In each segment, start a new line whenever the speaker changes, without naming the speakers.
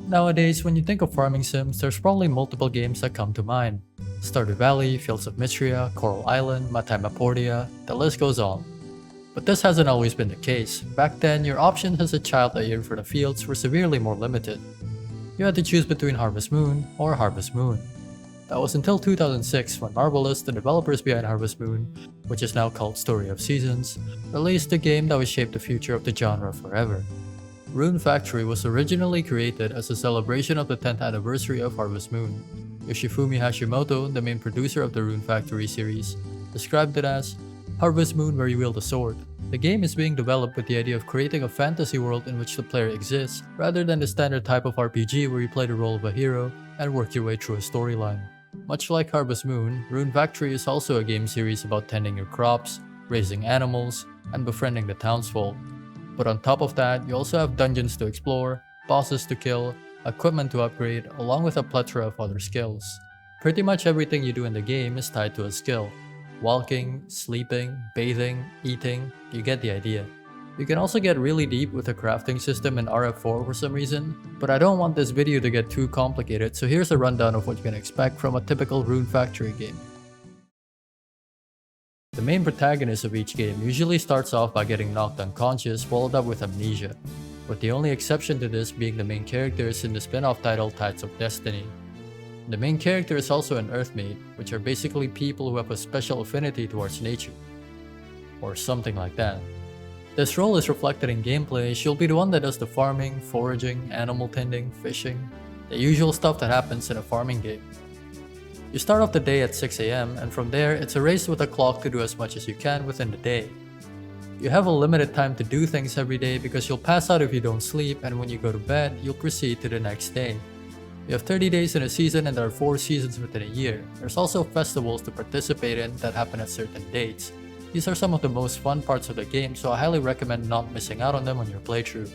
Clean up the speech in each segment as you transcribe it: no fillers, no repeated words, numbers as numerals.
Nowadays, when you think of farming sims, there's probably multiple games that come to mind. Stardew Valley, Fields of Mistria, Coral Island, Matamaportia, the list goes on. But this hasn't always been the case. Back then, your options as a child that yearned for the fields were severely more limited. You had to choose between Harvest Moon or Harvest Moon. That was until 2006 when Marvelous, the developers behind Harvest Moon, which is now called Story of Seasons, released a game that would shape the future of the genre forever. Rune Factory was originally created as a celebration of the 10th anniversary of Harvest Moon. Yoshifumi Hashimoto, the main producer of the Rune Factory series, described it as Harvest Moon where you wield a sword. The game is being developed with the idea of creating a fantasy world in which the player exists, rather than the standard type of RPG where you play the role of a hero and work your way through a storyline. Much like Harvest Moon, Rune Factory is also a game series about tending your crops, raising animals, and befriending the townsfolk. But on top of that, you also have dungeons to explore, bosses to kill, equipment to upgrade, along with a plethora of other skills. Pretty much everything you do in the game is tied to a skill. Walking, sleeping, bathing, eating, you get the idea. You can also get really deep with the crafting system in RF4 for some reason, but I don't want this video to get too complicated, so here's a rundown of what you can expect from a typical Rune Factory game. The main protagonist of each game usually starts off by getting knocked unconscious, followed up with amnesia, with the only exception to this being the main characters in the spin-off title Tides of Destiny. The main character is also an Earthmate, which are basically people who have a special affinity towards nature. Or something like that. This role is reflected in gameplay. She'll be the one that does the farming, foraging, animal tending, fishing, the usual stuff that happens in a farming game. You start off the day at 6 AM, and from there, it's a race with a clock to do as much as you can within the day. You have a limited time to do things every day because you'll pass out if you don't sleep, and when you go to bed, you'll proceed to the next day. You have 30 days in a season and there are 4 seasons within a year. There's also festivals to participate in that happen at certain dates. These are some of the most fun parts of the game, so I highly recommend not missing out on them on your playthrough.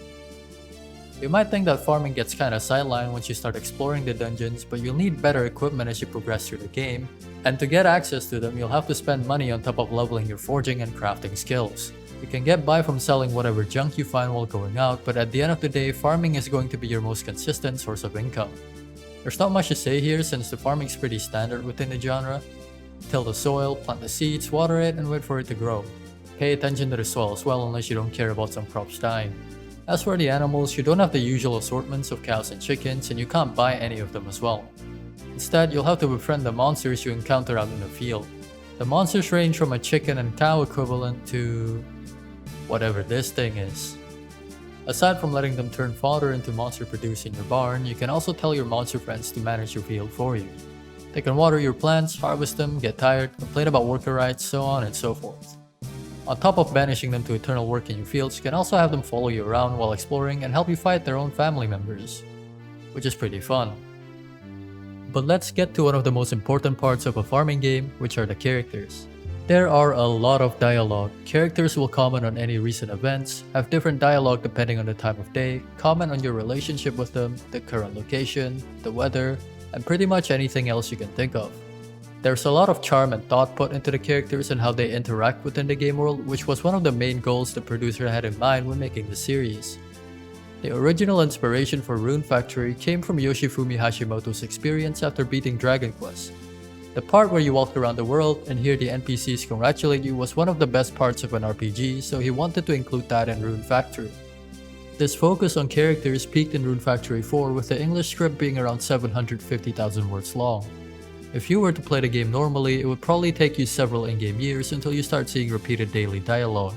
You might think that farming gets kinda sidelined once you start exploring the dungeons, but you'll need better equipment as you progress through the game, and to get access to them you'll have to spend money on top of leveling your forging and crafting skills. You can get by from selling whatever junk you find while going out, but at the end of the day, farming is going to be your most consistent source of income. There's not much to say here since the farming is pretty standard within the genre. Till the soil, plant the seeds, water it, and wait for it to grow. Pay attention to the soil as well unless you don't care about some crops dying. As for the animals, you don't have the usual assortments of cows and chickens, and you can't buy any of them as well. Instead, you'll have to befriend the monsters you encounter out in the field. The monsters range from a chicken and cow equivalent to whatever this thing is. Aside from letting them turn fodder into monster produce in your barn, you can also tell your monster friends to manage your field for you. They can water your plants, harvest them, get tired, complain about worker rights, so on and so forth. On top of banishing them to eternal work in your fields, you can also have them follow you around while exploring and help you fight their own family members, which is pretty fun. But let's get to one of the most important parts of a farming game, which are the characters. There are a lot of dialogue. Characters will comment on any recent events, have different dialogue depending on the time of day, comment on your relationship with them, the current location, the weather, and pretty much anything else you can think of. There's a lot of charm and thought put into the characters and how they interact within the game world, which was one of the main goals the producer had in mind when making the series. The original inspiration for Rune Factory came from Yoshifumi Hashimoto's experience after beating Dragon Quest. The part where you walk around the world and hear the NPCs congratulate you was one of the best parts of an RPG, so he wanted to include that in Rune Factory. This focus on characters peaked in Rune Factory 4 with the English script being around 750,000 words long. If you were to play the game normally, it would probably take you several in-game years until you start seeing repeated daily dialogue.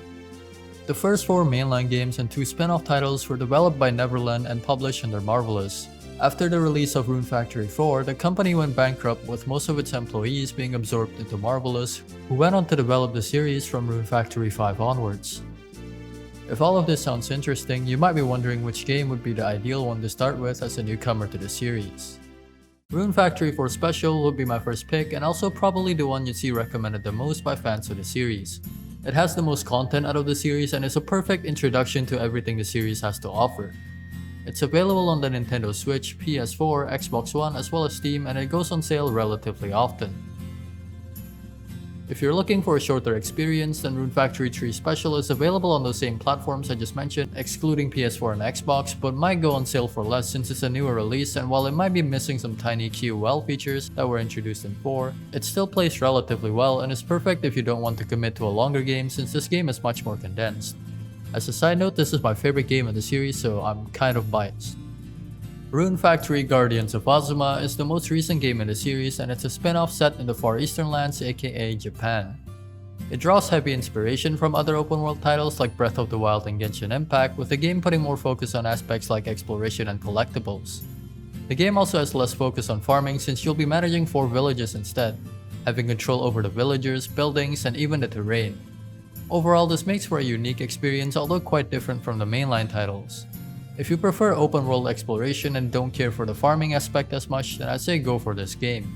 The first 4 mainline games and 2 spin-off titles were developed by Neverland and published under Marvelous. After the release of Rune Factory 4, the company went bankrupt with most of its employees being absorbed into Marvelous, who went on to develop the series from Rune Factory 5 onwards. If all of this sounds interesting, you might be wondering which game would be the ideal one to start with as a newcomer to the series. Rune Factory 4 Special would be my first pick and also probably the one you'd see recommended the most by fans of the series. It has the most content out of the series and is a perfect introduction to everything the series has to offer. It's available on the Nintendo Switch, PS4, Xbox One, as well as Steam, and it goes on sale relatively often. If you're looking for a shorter experience, then Rune Factory 3 Special is available on those same platforms I just mentioned, excluding PS4 and Xbox, but might go on sale for less since it's a newer release, and while it might be missing some tiny QOL features that were introduced in 4, it still plays relatively well and is perfect if you don't want to commit to a longer game since this game is much more condensed. As a side note, this is my favorite game in the series, so I'm kind of biased. Rune Factory Guardians of Azuma is the most recent game in the series, and it's a spin-off set in the Far Eastern lands, aka Japan. It draws heavy inspiration from other open world titles like Breath of the Wild and Genshin Impact, with the game putting more focus on aspects like exploration and collectibles. The game also has less focus on farming since you'll be managing 4 villages instead, having control over the villagers, buildings, and even the terrain. Overall, this makes for a unique experience, although quite different from the mainline titles. If you prefer open world exploration and don't care for the farming aspect as much, then I'd say go for this game.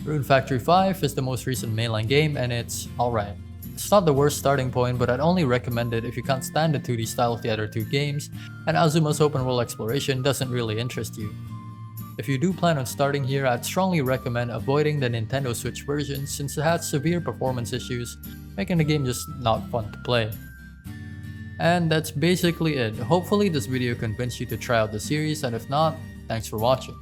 Rune Factory 5 is the most recent mainline game and it's alright. It's not the worst starting point, but I'd only recommend it if you can't stand the 2D style of the other 2 games and Azuma's open world exploration doesn't really interest you. If you do plan on starting here, I'd strongly recommend avoiding the Nintendo Switch version since it has severe performance issues, making the game just not fun to play. And that's basically it. Hopefully this video convinced you to try out the series, and if not, thanks for watching.